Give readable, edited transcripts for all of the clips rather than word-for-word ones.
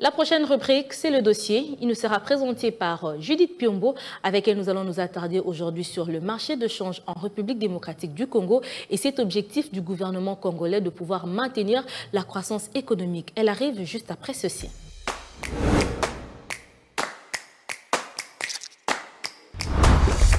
La prochaine rubrique, c'est le dossier. Il nous sera présenté par Judith Piombo, avec elle nous allons nous attarder aujourd'hui sur le marché de change en République démocratique du Congo et cet objectif du gouvernement congolais de pouvoir maintenir la croissance économique. Elle arrive juste après ceci.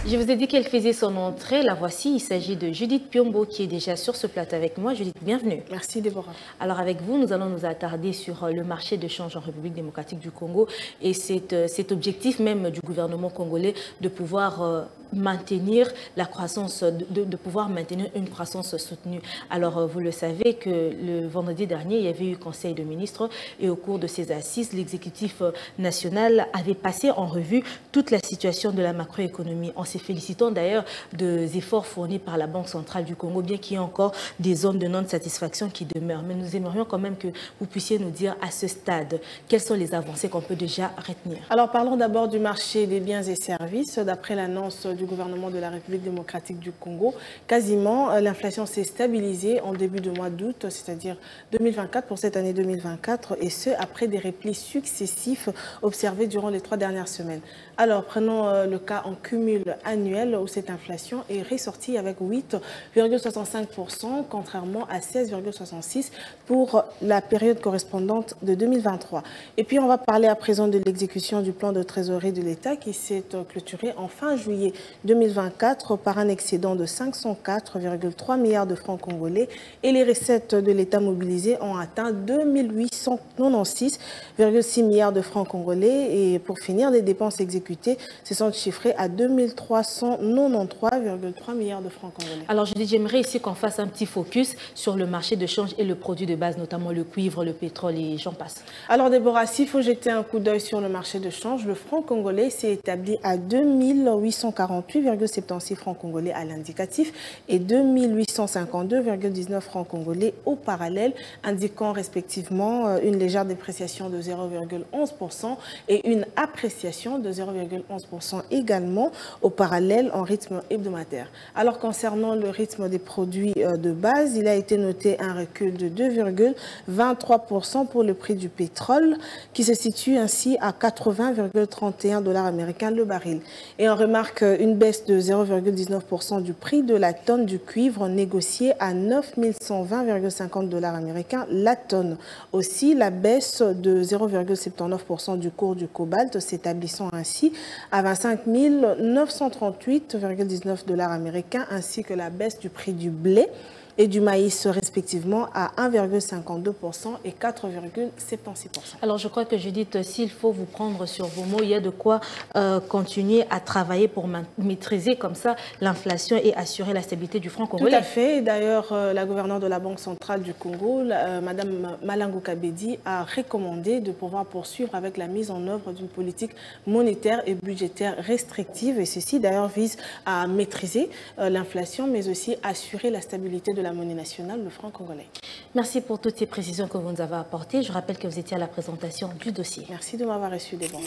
Je vous ai dit qu'elle faisait son entrée. La voici. Il s'agit de Judith Piombo qui est déjà sur ce plateau avec moi. Judith, bienvenue. Merci Déborah. Alors avec vous, nous allons nous attarder sur le marché de change en République démocratique du Congo et cet objectif même du gouvernement congolais de pouvoir maintenir la croissance, de pouvoir maintenir une croissance soutenue. Alors vous le savez que le vendredi dernier, il y avait eu conseil de ministres et au cours de ces assises, l'exécutif national avait passé en revue toute la situation de la macroéconomie. En se félicitant d'ailleurs des efforts fournis par la Banque centrale du Congo, bien qu'il y ait encore des zones de non-satisfaction qui demeurent. Mais nous aimerions quand même que vous puissiez nous dire à ce stade, quelles sont les avancées qu'on peut déjà retenir. Alors parlons d'abord du marché des biens et services. D'après l'annonce du gouvernement de la République démocratique du Congo, quasiment l'inflation s'est stabilisée en début de mois d'août, c'est-à-dire 2024 pour cette année 2024, et ce après des replis successifs observés durant les 3 dernières semaines. Alors prenons le cas en cumul annuel où cette inflation est ressortie avec 8,65% contrairement à 16,66% pour la période correspondante de 2023. Et puis on va parler à présent de l'exécution du plan de trésorerie de l'État qui s'est clôturé en fin juillet 2024 par un excédent de 504,3 milliards de francs congolais et les recettes de l'État mobilisées ont atteint 2896,6 milliards de francs congolais et pour finir les dépenses exécutées se sont chiffrées à 2393,3 milliards de francs congolais. Alors je dis, j'aimerais ici qu'on fasse un petit focus sur le marché de change et le produit de base, notamment le cuivre, le pétrole et j'en passe. Alors Déborah, s'il faut jeter un coup d'œil sur le marché de change, le franc congolais s'est établi à 2848,76 francs congolais à l'indicatif et 2852,19 francs congolais au parallèle, indiquant respectivement une légère dépréciation de 0,11% et une appréciation de 0,11% également au parallèle en rythme hebdomadaire. Alors concernant le rythme des produits de base, il a été noté un recul de 2,23% pour le prix du pétrole qui se situe ainsi à 80,31 $ américains le baril. Et on remarque une baisse de 0,19% du prix de la tonne du cuivre négocié à 9120,50 $ américains la tonne. Aussi la baisse de 0,79% du cours du cobalt s'établissant ainsi à 25 938,19 $ américains ainsi que la baisse du prix du blé et du maïs respectivement à 1,52% et 4,76%. Alors je crois que Judith, s'il faut vous prendre sur vos mots, il y a de quoi continuer à travailler pour maîtriser comme ça l'inflation et assurer la stabilité du franc congolais. Tout à fait. D'ailleurs, la gouverneure de la Banque centrale du Congo, Madame Malangou Kabedi, a recommandé de pouvoir poursuivre avec la mise en œuvre d'une politique monétaire et budgétaire restrictive. Et ceci d'ailleurs vise à maîtriser l'inflation, mais aussi assurer la stabilité de la monnaie nationale, le franc congolais. Merci pour toutes ces précisions que vous nous avez apportées. Je rappelle que vous étiez à la présentation du dossier. Merci de m'avoir reçu, Déborah.